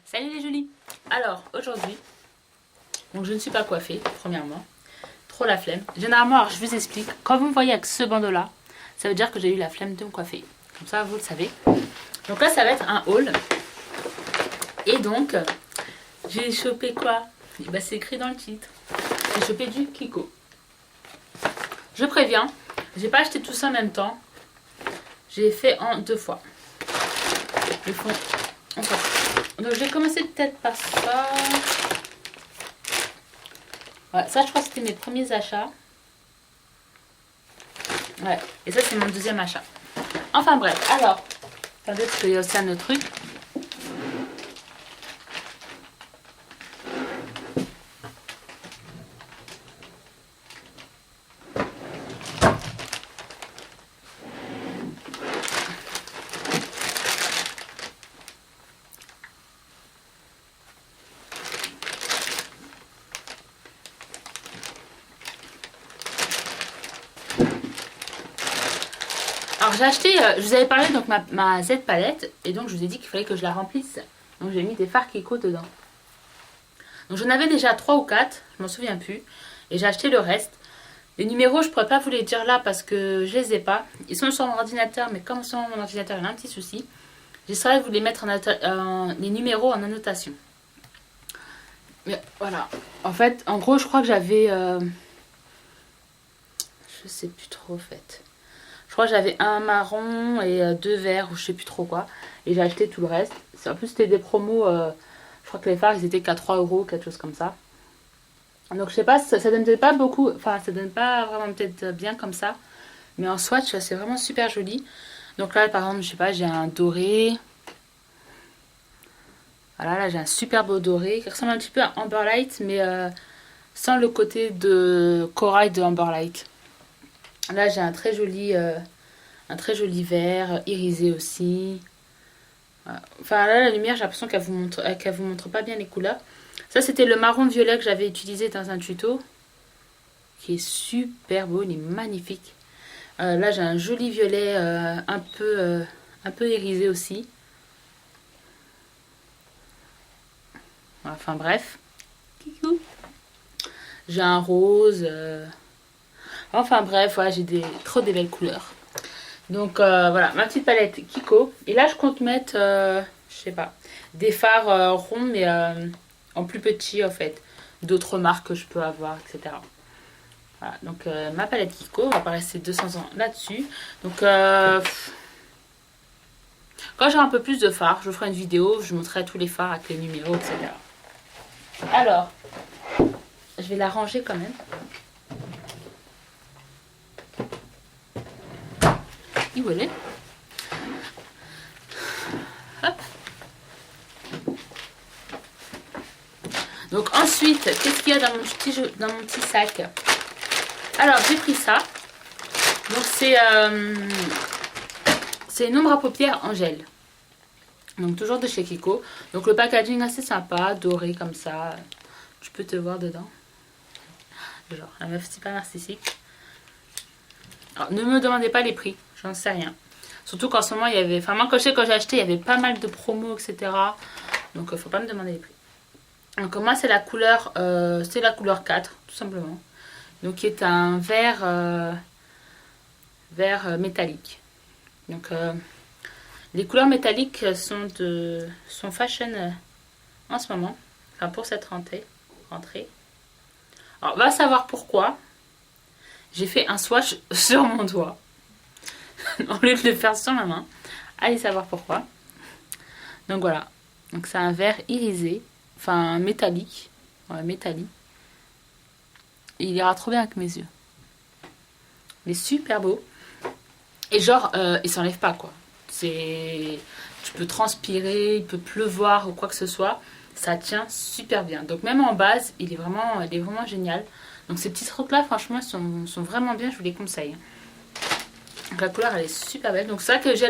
Salut les jolies. Alors aujourd'hui, donc je ne suis pas coiffée, premièrement. Trop la flemme. Généralement, alors je vous explique, quand vous me voyez avec ce bandeau là, ça veut dire que j'ai eu la flemme de me coiffer. Comme ça vous le savez. Donc là ça va être un haul. Et donc, j'ai chopé quoi? Et bah, c'est écrit dans le titre. J'ai chopé du Kiko. Je préviens, j'ai pas acheté tout ça en même temps. J'ai fait en 2 fois. Le fond. Donc je vais commencer peut-être par ça. Ouais, ça je crois que c'était mes premiers achats. Ouais, et ça c'est mon deuxième achat. Enfin bref, alors. Attendez parce qu'il y a aussi un autre truc. Alors j'ai acheté, je vous avais parlé donc ma Z palette et donc je vous ai dit qu'il fallait que je la remplisse. Donc j'ai mis des fards Kiko dedans. Donc j'en avais déjà 3 ou 4, je m'en souviens plus. Et j'ai acheté le reste. Les numéros je pourrais pas vous les dire là parce que je les ai pas. Ils sont sur mon ordinateur mais comme sur mon ordinateur il y a un petit souci. J'essaierai de vous les mettre les numéros en annotation. Mais voilà. En fait, en gros je crois que j'avais... je sais plus trop en fait. Je crois que j'avais un marron et 2 verts ou je sais plus trop quoi. Et j'ai acheté tout le reste. En plus c'était des promos. Je crois que les fards ils étaient qu'à 3 euros, quelque chose comme ça. Donc je sais pas, ça donne peut-être pas beaucoup. Enfin ça donne pas vraiment peut-être bien comme ça. Mais en swatch c'est vraiment super joli. Donc là par exemple je sais pas, j'ai un doré. Voilà, là j'ai un super beau doré qui ressemble un petit peu à Amber Light mais sans le côté de corail de Amber Light. Là j'ai un très joli vert, irisé aussi. Voilà. Enfin là la lumière j'ai l'impression qu'elle vous montre pas bien les couleurs. Ça c'était le marron violet que j'avais utilisé dans un tuto. Qui est super beau, il est magnifique. Là j'ai un joli violet un peu irisé aussi. Enfin bref. J'ai un rose. Enfin bref, voilà, j'ai trop des belles couleurs. Donc voilà, ma petite palette Kiko. Et là je compte mettre, je sais pas, des fards ronds mais en plus petit en fait. D'autres marques que je peux avoir, etc. Voilà, donc ma palette Kiko, on va pas rester 200 ans là-dessus. Donc quand j'aurai un peu plus de fards, je ferai une vidéo, je montrerai tous les fards avec les numéros, etc. Alors, je vais la ranger quand même. Et voilà. Hop. Donc ensuite, qu'est-ce qu'il y a dans mon petit sac? Alors j'ai pris ça. Donc c'est une ombre à paupières en gel. Donc toujours de chez Kiko. Donc le packaging assez sympa, doré comme ça. Tu peux te voir dedans. Genre la meuf c'est pas narcissique. Alors ne me demandez pas les prix, j'en sais rien. Surtout qu'en ce moment il y avait... Enfin moi quand j'ai acheté il y avait pas mal de promos etc. Donc faut pas me demander les prix. Donc moi c'est la couleur 4 tout simplement. Donc qui est un vert métallique. Donc les couleurs métalliques sont fashion en ce moment. Enfin pour cette rentrée. Alors on va savoir pourquoi. J'ai fait un swatch sur mon doigt. Au lieu de le faire sur ma main. Allez savoir pourquoi. Donc voilà. Donc c'est un vert irisé. Enfin métallique. Ouais, métallique. Et il ira trop bien avec mes yeux. Il est super beau. Et genre, il s'enlève pas quoi. Tu peux transpirer, il peut pleuvoir ou quoi que ce soit. Ça tient super bien. Donc même en base, il est vraiment génial. Donc ces petits trucs là, franchement, sont vraiment bien. Je vous les conseille. Donc la couleur, elle est super belle. Donc c'est vrai que j'ai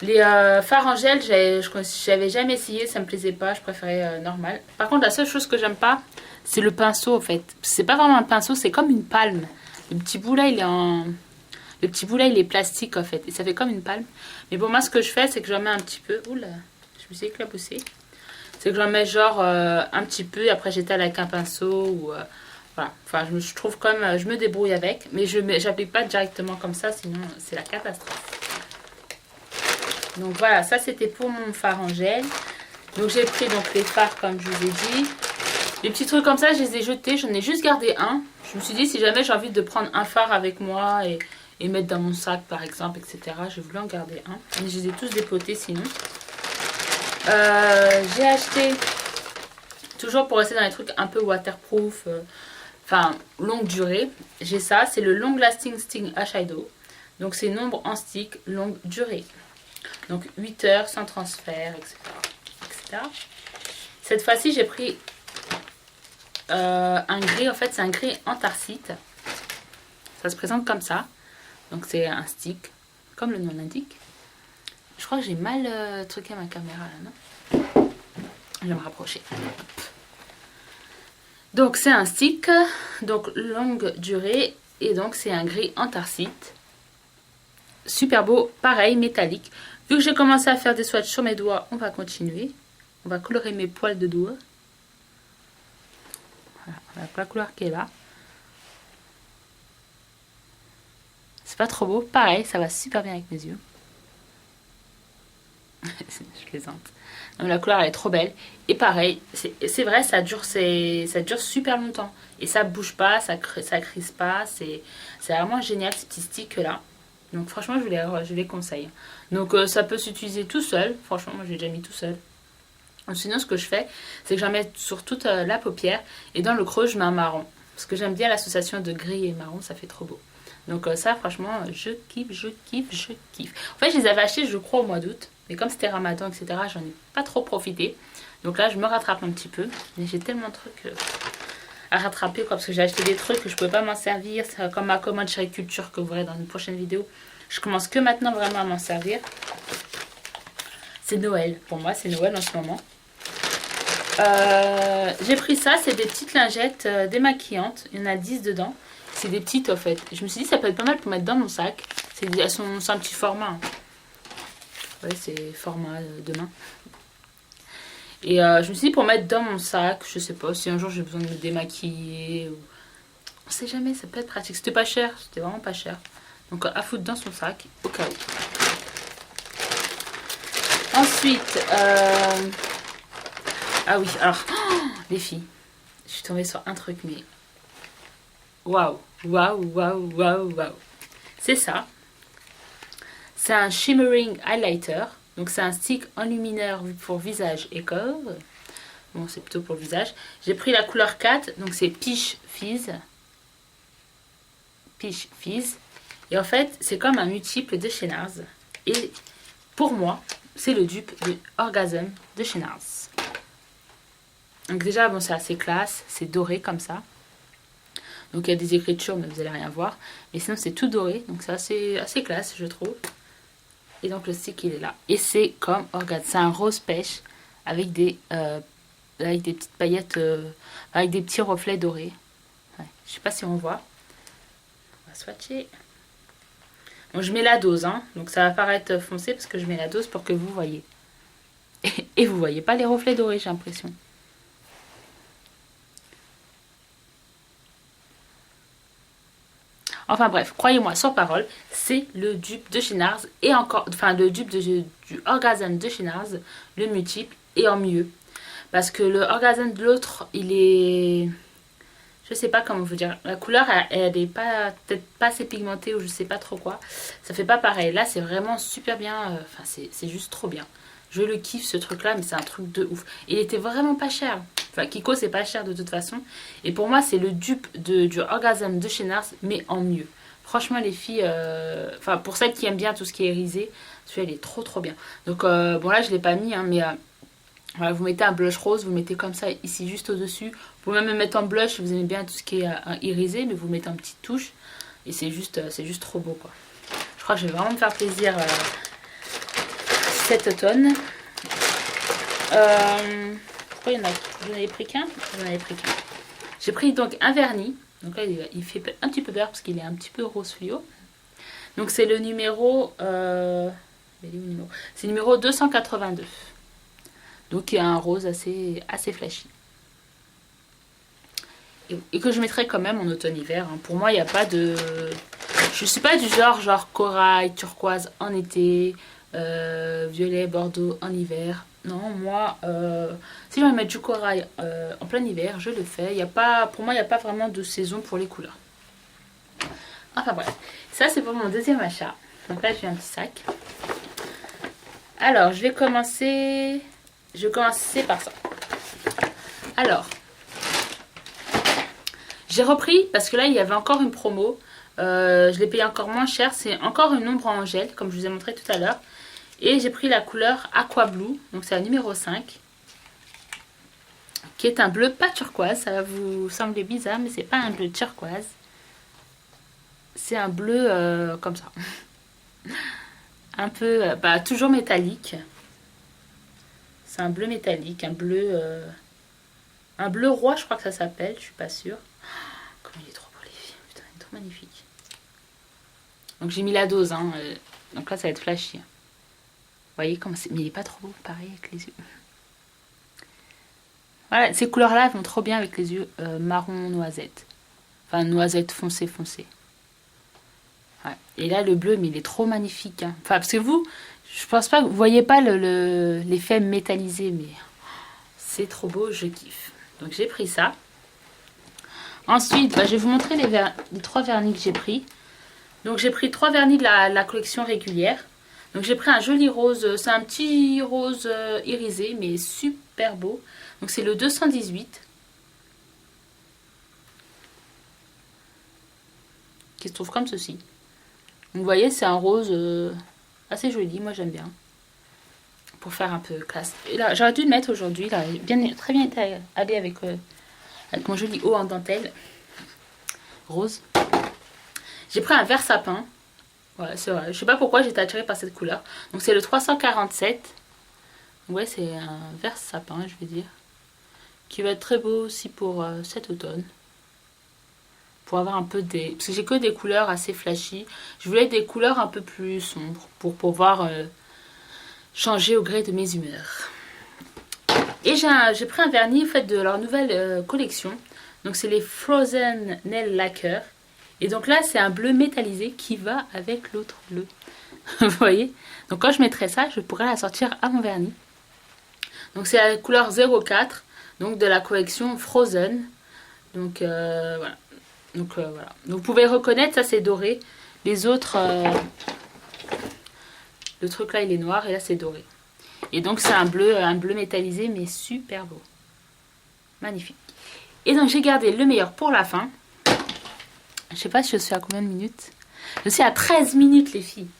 les fards en gel, j'avais jamais essayé, ça me plaisait pas. Je préférais normal. Par contre, la seule chose que j'aime pas, c'est le pinceau en fait. C'est pas vraiment un pinceau, c'est comme une palme. Le petit bout là, il est en Le petit bout là, il est plastique en fait. Et ça fait comme une palme. Mais pour moi, ce que je fais, c'est que j'en mets un petit peu. Oula, je me suis éclaboussée. C'est que j'en mets genre un petit peu. Et après, j'étale avec un pinceau. Ou, voilà. Enfin, je trouve comme. Je me débrouille avec. Mais je n'applique pas directement comme ça. Sinon, c'est la catastrophe. Donc voilà, ça c'était pour mon fard en gel. Donc j'ai pris donc les fards comme je vous ai dit. Les petits trucs comme ça, je les ai jetés. J'en ai juste gardé un. Je me suis dit, si jamais j'ai envie de prendre un fard avec moi et mettre dans mon sac par exemple, etc. J'ai voulu en garder un. Mais je les ai tous dépotés sinon. J'ai acheté, toujours pour rester dans les trucs un peu waterproof, enfin longue durée. J'ai ça, c'est le Long Lasting Sting Eyeshadow. Donc c'est une ombre en stick longue durée. Donc 8 heures sans transfert, etc. Cette fois-ci, j'ai pris un gris. En fait, c'est un gris anthracite. Ça se présente comme ça. Donc c'est un stick, comme le nom l'indique. Je crois que j'ai mal truqué ma caméra là, non? Je vais me rapprocher. Donc c'est un stick, donc longue durée. Et donc c'est un gris anthracite. Super beau, pareil, métallique. Vu que j'ai commencé à faire des swatchs sur mes doigts, on va continuer. On va colorer mes poils de doigts. Voilà, la couleur qui est là. C'est pas trop beau. Pareil, ça va super bien avec mes yeux. Je plaisante. Donc, la couleur elle est trop belle. Et pareil, c'est vrai, ça dure super longtemps. Et ça bouge pas, ça crise pas. C'est vraiment génial ces petits sticks là. Donc franchement, je les conseille. Donc ça peut s'utiliser tout seul. Franchement, moi j'ai déjà mis tout seul. Sinon, ce que je fais, c'est que j'en mets sur toute la paupière. Et dans le creux, je mets un marron. Parce que j'aime bien l'association de gris et marron, ça fait trop beau. Donc ça, franchement, je kiffe, je kiffe, je kiffe. En fait, je les avais achetés, je crois, au mois d'août. Mais comme c'était Ramadan, etc., j'en ai pas trop profité. Donc là, je me rattrape un petit peu. Mais j'ai tellement de trucs à rattraper, quoi. Parce que j'ai acheté des trucs que je pouvais pas m'en servir. C'est comme ma commande chez Culture que vous verrez dans une prochaine vidéo. Je commence que maintenant vraiment à m'en servir. C'est Noël. Pour moi, c'est Noël en ce moment. J'ai pris ça, c'est des petites lingettes démaquillantes. Il y en a 10 dedans. C'est des petites en fait. Je me suis dit ça peut être pas mal pour mettre dans mon sac. Elles sont un petit format. Ouais, c'est format de main. Et je me suis dit pour mettre dans mon sac, je sais pas, si un jour j'ai besoin de me démaquiller. Ou... On sait jamais, ça peut être pratique. C'était pas cher, c'était vraiment pas cher. Donc à foutre dans son sac, au cas où. Ensuite, ah oui, alors, les filles, je suis tombée sur un truc, mais waouh, waouh, waouh, waouh, waouh. C'est ça. C'est un shimmering highlighter. Donc c'est un stick enlumineur pour visage et corps. Bon, c'est plutôt pour le visage. J'ai pris la couleur 4, donc c'est Peach Fizz. Peach Fizz. Et en fait, c'est comme un multiple de chez NARS. Et pour moi, c'est le dupe de Orgasm de chez NARS. Donc déjà, bon, c'est assez classe. C'est doré comme ça. Donc il y a des écritures, mais vous n'allez rien voir. Mais sinon, c'est tout doré. Donc c'est assez classe, je trouve. Et donc le stick, il est là. Et c'est comme Orgasm. C'est un rose pêche avec des petites paillettes, avec des petits reflets dorés. Ouais. Je sais pas si on voit. On va swatcher. Bon, je mets la dose, hein. Donc ça va paraître foncé parce que je mets la dose pour que vous voyez. Et vous voyez pas les reflets dorés, j'ai l'impression. Enfin bref, croyez-moi sur parole, c'est le dupe de chez NARS et encore, enfin le dupe du Orgasm de chez NARS, le multiple et en mieux. Parce que le Orgasm de l'autre, il est... Je sais pas comment vous dire. La couleur, elle est pas, peut-être pas assez pigmentée ou je sais pas trop quoi. Ça fait pas pareil. Là, c'est vraiment super bien. Enfin, c'est juste trop bien. Je le kiffe ce truc-là, mais c'est un truc de ouf. Il était vraiment pas cher. Enfin, Kiko, c'est pas cher de toute façon. Et pour moi, c'est le dupe du Orgasm de chez NARS, mais en mieux. Franchement, les filles, enfin, pour celles qui aiment bien tout ce qui est irisé, celui-là, il est trop trop bien. Donc, bon, là, je l'ai pas mis, hein, mais voilà, vous mettez un blush rose, vous mettez comme ça ici juste au-dessus. Vous pouvez même mettre en blush si vous aimez bien tout ce qui est irisé, mais vous mettez en petite touche. Et c'est juste trop beau, quoi. Je crois que je vais vraiment me faire plaisir cet automne. Pourquoi il y en a... Vous en avez pris qu'un? Vous en avez pris qu'un. J'ai pris donc un vernis. Donc là, il fait un petit peu vert parce qu'il est un petit peu rose fluo. Donc c'est le numéro... c'est le numéro 282. Donc il y a un rose assez flashy. Et que je mettrai quand même en automne-hiver. Hein. Pour moi, il n'y a pas de... Je suis pas du genre corail, turquoise en été, violet, bordeaux en hiver. Non, moi, si je vais mettre du corail en plein hiver, je le fais. Y a pas, pour moi, il n'y a pas vraiment de saison pour les couleurs. Enfin bref, ça c'est pour mon deuxième achat. Donc là, j'ai un petit sac. Alors, je vais commencer par ça. Alors, j'ai repris, parce que là, il y avait encore une promo. Je l'ai payé encore moins cher. C'est encore une ombre en gel, comme je vous ai montré tout à l'heure. Et j'ai pris la couleur Aqua Blue. Donc, c'est la numéro 5. Qui est un bleu pas turquoise. Ça va vous sembler bizarre, mais c'est pas un bleu turquoise. C'est un bleu comme ça. Un peu, toujours métallique. C'est un bleu métallique. Un bleu roi, je crois que ça s'appelle. Je suis pas sûre. Comme il est trop beau, les filles. Putain, il est trop magnifique. Donc j'ai mis la dose. Hein. Donc là, ça va être flashy. Vous voyez comment c'est. Mais il est pas trop beau, pareil, avec les yeux. Voilà, ces couleurs-là vont trop bien avec les yeux marron noisette. Enfin, noisette foncé. Ouais. Et là, le bleu, mais il est trop magnifique. Hein. Enfin, parce que vous, je pense pas que vous voyez pas l'effet métallisé, mais c'est trop beau, je kiffe. Donc j'ai pris ça. Ensuite, je vais vous montrer les 3 vernis que j'ai pris. Donc j'ai pris 3 vernis de la collection régulière. Donc j'ai pris un joli rose, c'est un petit rose irisé, mais super beau. Donc c'est le 218. Qui se trouve comme ceci. Donc vous voyez, c'est un rose assez joli, moi j'aime bien. Pour faire un peu classe. Et là, j'aurais dû le mettre aujourd'hui, là, très bien été allé avec mon joli haut en dentelle rose. J'ai pris un vert sapin. Ouais, c'est vrai. Je sais pas pourquoi j'étais attirée par cette couleur. Donc c'est le 347. Ouais, c'est un vert sapin, je vais dire. Qui va être très beau aussi pour cet automne. Pour avoir un peu des... Parce que j'ai que des couleurs assez flashy. Je voulais des couleurs un peu plus sombres. Pour pouvoir changer au gré de mes humeurs. Et j'ai pris un vernis fait de leur nouvelle collection. Donc c'est les Frozen Nail Lacquer. Et donc là, c'est un bleu métallisé qui va avec l'autre bleu. Vous voyez? Donc quand je mettrai ça, je pourrai la sortir à mon vernis. Donc c'est la couleur 04, donc de la collection Frozen. Donc voilà. Donc voilà. Donc vous pouvez reconnaître, ça c'est doré. Les autres, le truc là il est noir et là c'est doré. Et donc c'est un bleu métallisé mais super beau. Magnifique. Et donc j'ai gardé le meilleur pour la fin. Je sais pas si je suis à combien de minutes. Je suis à 13 minutes les filles.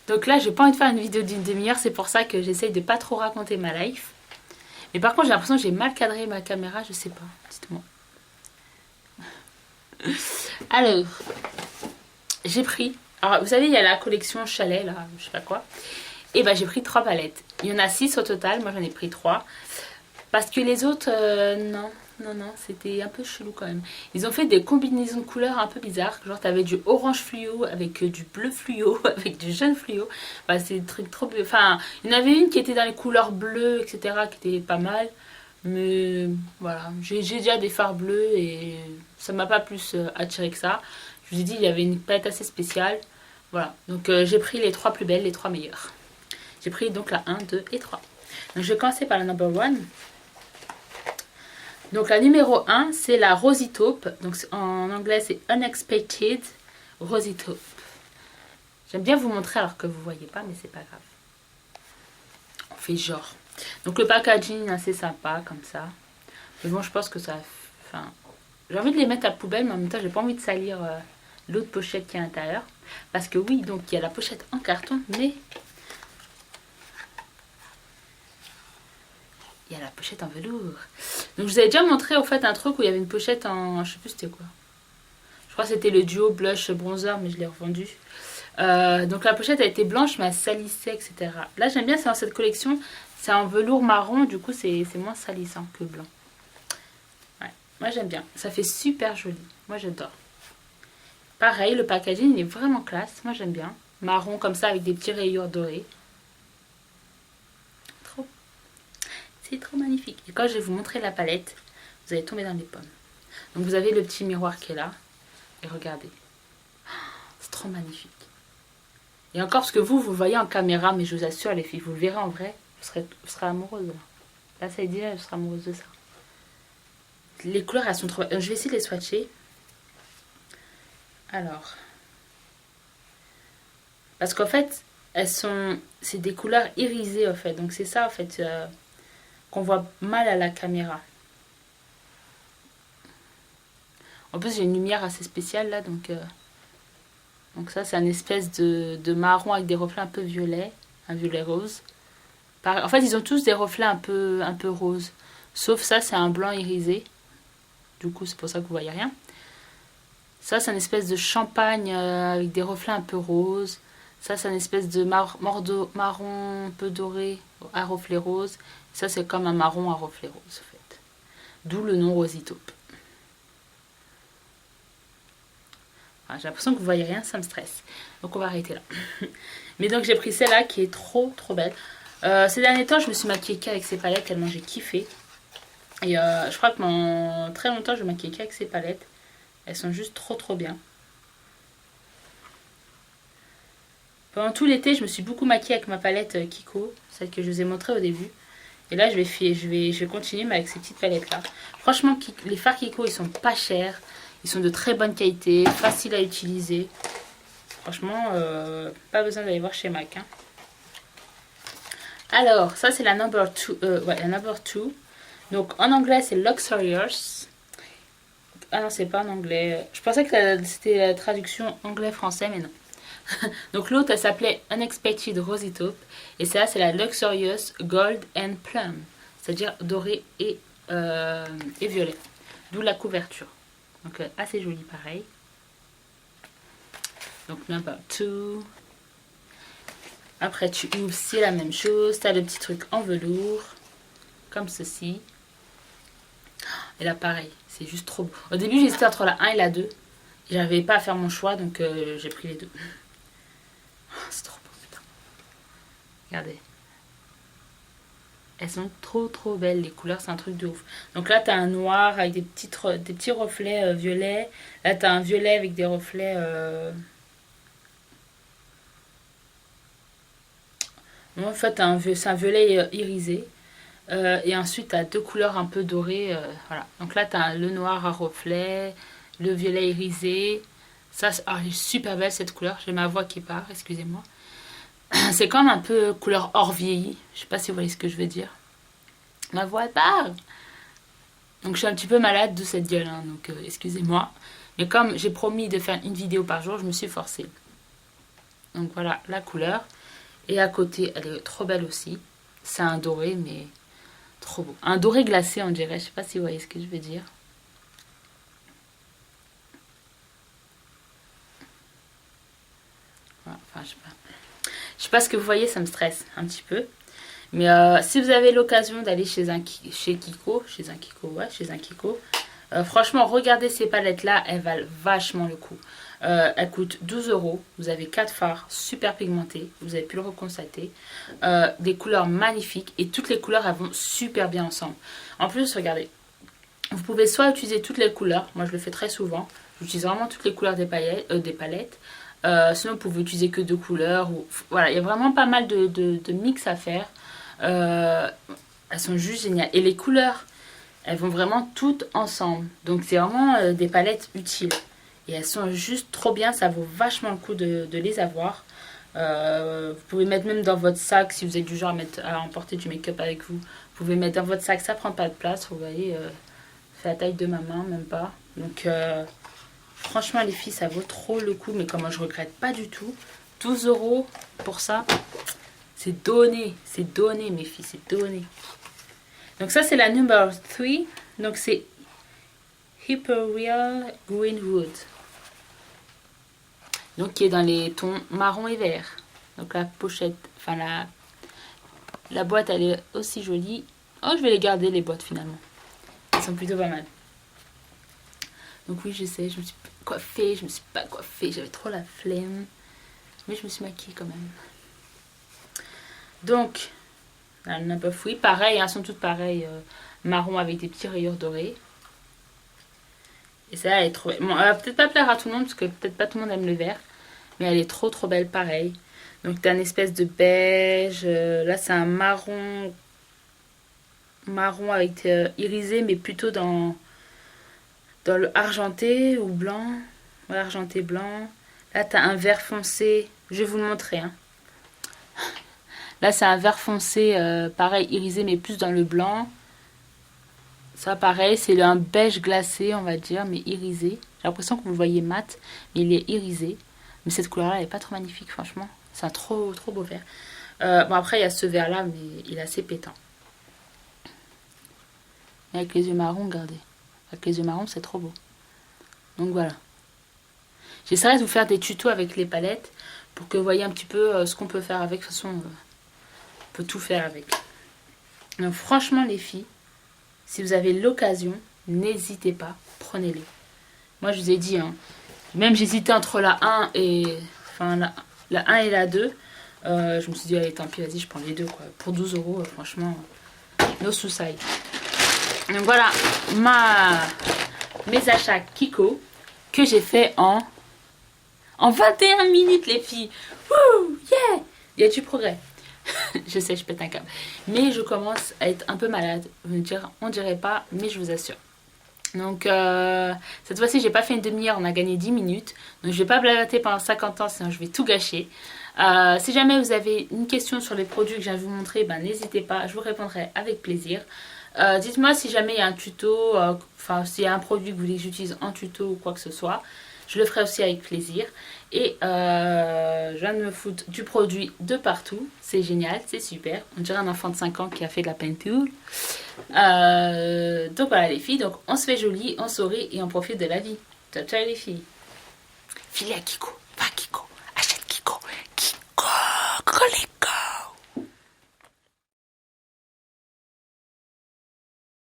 Donc là j'ai pas envie de faire une vidéo d'une demi-heure. C'est pour ça que j'essaye de pas trop raconter ma life. Mais par contre j'ai l'impression que j'ai mal cadré ma caméra. Je sais pas. Dites-moi. Alors. J'ai pris. Alors vous savez il y a la collection chalet là. Je sais pas quoi. Et j'ai pris 3 palettes. Il y en a 6 au total. Moi j'en ai pris 3. Parce que les autres non. Non, c'était un peu chelou quand même. Ils ont fait des combinaisons de couleurs un peu bizarres. Genre, t'avais du orange fluo avec du bleu fluo, avec du jaune fluo. C'est des trucs trop... Enfin, il y en avait une qui était dans les couleurs bleues, etc., qui était pas mal. Mais voilà, j'ai déjà des fards bleus et ça m'a pas plus attiré que ça. Je vous ai dit, il y avait une palette assez spéciale. Voilà, donc j'ai pris les 3 plus belles, les 3 meilleures. J'ai pris donc la 1, 2 et 3. Donc je vais commencer par la number 1. Donc la numéro 1, c'est la Rosy Taupe. Donc en anglais, c'est Unexpected Rosy Taupe. J'aime bien vous montrer alors que vous ne voyez pas, mais c'est pas grave. On fait genre. Donc le packaging assez sympa, comme ça. Mais bon, je pense que ça... Enfin, j'ai envie de les mettre à la poubelle, mais en même temps, j'ai pas envie de salir l'autre pochette qui est à l'intérieur. Parce que oui, donc il y a la pochette en carton, mais... il y a la pochette en velours. Donc je vous avais déjà montré en fait un truc où il y avait une pochette en... je sais plus c'était quoi. Je crois que c'était le duo blush bronzer, mais je l'ai revendu. Donc la pochette a été blanche, mais elle salissait, etc. Là j'aime bien, c'est dans cette collection. C'est en velours marron, du coup c'est moins salissant que blanc. Ouais, moi j'aime bien. Ça fait super joli. Moi j'adore. Pareil, le packaging il est vraiment classe. Moi j'aime bien. Marron comme ça avec des petits rayures dorés. Trop. C'est trop magnifique. Et quand je vais vous montrer la palette, vous allez tomber dans les pommes. Donc vous avez le petit miroir qui est là. Et regardez. C'est trop magnifique. Et encore parce que vous voyez en caméra, mais je vous assure les filles, vous le verrez en vrai, vous serez amoureuse. Là ça y est déjà, je serai amoureuse de ça. Les couleurs elles sont trop... Je vais essayer de les swatcher. Alors. Parce qu'en fait, c'est des couleurs irisées en fait. Donc c'est ça en fait qu'on voit mal à la caméra. En plus j'ai une lumière assez spéciale là, donc ça c'est une espèce de marron avec des reflets un peu violets, un violet rose. En fait ils ont tous des reflets un peu roses. Sauf ça c'est un blanc irisé. Du coup c'est pour ça que vous voyez rien. Ça c'est une espèce de champagne avec des reflets un peu roses. Ça, c'est une espèce de marron un peu doré à reflet rose. Ça, c'est comme un marron à reflet rose, en fait. D'où le nom Rosy Taupe. J'ai l'impression que vous voyez rien, ça me stresse. Donc, on va arrêter là. Mais donc, j'ai pris celle-là qui est trop, trop belle. Ces derniers temps, je me suis maquillée qu'avec ces palettes tellement j'ai kiffé. Et je crois que pendant très longtemps, je me maquillais qu'avec ces palettes. Elles sont juste trop, trop bien. Pendant tout l'été, je me suis beaucoup maquillée avec ma palette Kiko, celle que je vous ai montrée au début. Et là, je vais continuer mais avec ces petites palettes-là. Franchement, les fards Kiko, ils sont pas chers. Ils sont de très bonne qualité, faciles à utiliser. Franchement, pas besoin d'aller voir chez MAC. Hein. Alors, ça, c'est la number 2. La number 2. Donc, en anglais, c'est Luxurious. Ah non, c'est pas en anglais. Je pensais que c'était la traduction anglais-français, mais non. Donc l'autre elle s'appelait Unexpected Rosy Taupe et ça c'est la Luxurious Gold and Plum, c'est-à-dire doré et violet, d'où la couverture. Donc assez joli pareil. Donc number 2. Après tu ouvres, c'est la même chose, t'as le petit truc en velours comme ceci. Et là pareil, c'est juste trop beau. Au début j'hésitais entre la 1 et la 2. J'arrivais pas à faire mon choix donc j'ai pris les deux. C'est trop beau, putain. Regardez. Elles sont trop trop belles, les couleurs, c'est un truc de ouf. Donc là, t'as un noir avec des petits reflets violets. Là, t'as un violet avec des reflets... En fait, c'est un violet irisé. Et ensuite, t'as deux couleurs un peu dorées. Voilà. Donc là, t'as le noir à reflets, le violet irisé. Ça, elle est super belle cette couleur. J'ai ma voix qui part, excusez-moi. C'est comme un peu couleur hors vieilli. Je sais pas si vous voyez ce que je veux dire. Ma voix elle part. Donc je suis un petit peu malade de cette gueule. Hein, donc excusez-moi. Mais comme j'ai promis de faire une vidéo par jour, je me suis forcée. Donc voilà la couleur. Et à côté, elle est trop belle aussi. C'est un doré, mais trop beau. Un doré glacé, on dirait. Je sais pas si vous voyez ce que je veux dire. Voilà, enfin, je sais pas ce que vous voyez, ça me stresse un petit peu. Mais si vous avez l'occasion d'aller chez Kiko, franchement, regardez ces palettes-là, elles valent vachement le coup. Elles coûtent 12 €. Vous avez 4 fards super pigmentés, vous avez pu le reconstater. Des couleurs magnifiques et toutes les couleurs, elles vont super bien ensemble. En plus, regardez, vous pouvez soit utiliser toutes les couleurs, moi je le fais très souvent, j'utilise vraiment toutes les couleurs des palettes. Sinon, vous pouvez utiliser que deux couleurs. Voilà, il y a vraiment pas mal de mix à faire. Elles sont juste géniales. Et les couleurs, elles vont vraiment toutes ensemble. Donc c'est vraiment des palettes utiles. Et elles sont juste trop bien. Ça vaut vachement le coup de les avoir. Vous pouvez mettre même dans votre sac si vous êtes du genre à emporter du make-up avec vous. Vous pouvez mettre dans votre sac, ça prend pas de place. Vous voyez, c'est la taille de ma main, même pas. Donc franchement les filles, ça vaut trop le coup. Mais comme je regrette pas du tout. 12 € pour ça. C'est donné mes filles, c'est donné. Donc ça c'est la number 3. Donc c'est Hyperial Greenwood. Donc qui est dans les tons marron et vert. Donc la pochette, enfin la boîte elle est aussi jolie. Oh je vais les garder les boîtes finalement. Elles sont plutôt pas mal. Donc oui je sais, je me suis coiffée, je me suis pas coiffée, j'avais trop la flemme. Mais je me suis maquillée quand même. Donc, la Nana Puff, oui, pareil, elles sont toutes pareilles, marron avec des petits rayures dorés. Et celle-là, elle est trop belle. Bon, elle va peut-être pas plaire à tout le monde, parce que peut-être pas tout le monde aime le vert. Mais elle est trop trop belle, pareil. Donc, t'as une espèce de beige. Là, c'est un marron. Marron avec irisé, mais plutôt dans le argenté ou blanc. Ouais, argenté blanc. Là, t'as un vert foncé. Je vais vous le montrer. Hein. Là, c'est un vert foncé, pareil, irisé, mais plus dans le blanc. Ça, pareil, c'est un beige glacé, on va dire, mais irisé. J'ai l'impression que vous le voyez mat, mais il est irisé. Mais cette couleur-là, elle n'est pas trop magnifique, franchement. C'est un trop, trop beau vert. Bon, après, il y a ce vert-là, mais il est assez pétant. Et avec les yeux marrons, regardez. Avec les yeux marrons, c'est trop beau. Donc, voilà. J'essaierai de vous faire des tutos avec les palettes pour que vous voyez un petit peu ce qu'on peut faire avec. De toute façon, on peut tout faire avec. Donc, franchement, les filles, si vous avez l'occasion, n'hésitez pas, prenez-les. Moi, je vous ai dit, hein, même j'hésitais entre la 1 et... Enfin, la 1 et la 2. Je me suis dit, allez, tant pis, vas-y, je prends les deux, quoi. Pour 12 €, franchement, no suicide. Donc, voilà, mes achats Kiko que j'ai fait en 21 minutes, les filles. Wouh, yeah! Il y a du progrès. Je sais, je pète un câble. Mais je commence à être un peu malade. On dirait pas, mais je vous assure. Donc, cette fois-ci, j'ai pas fait une demi-heure, on a gagné 10 minutes. Donc, je vais pas blablater pendant 50 ans, sinon je vais tout gâcher. Si jamais vous avez une question sur les produits que je viens de vous montrer, ben, n'hésitez pas, je vous répondrai avec plaisir. Dites-moi si jamais il y a un tuto, enfin, s'il y a un produit que vous voulez que j'utilise en tuto ou quoi que ce soit. Je le ferai aussi avec plaisir. Et je viens de me foutre du produit de partout. C'est génial, c'est super. On dirait un enfant de 5 ans qui a fait de la peinture. Donc voilà les filles. Donc on se fait joli, on sourit et on profite de la vie. Ciao ciao les filles. Filez à Kiko. Va Kiko. Achète Kiko. Kiko. Colis.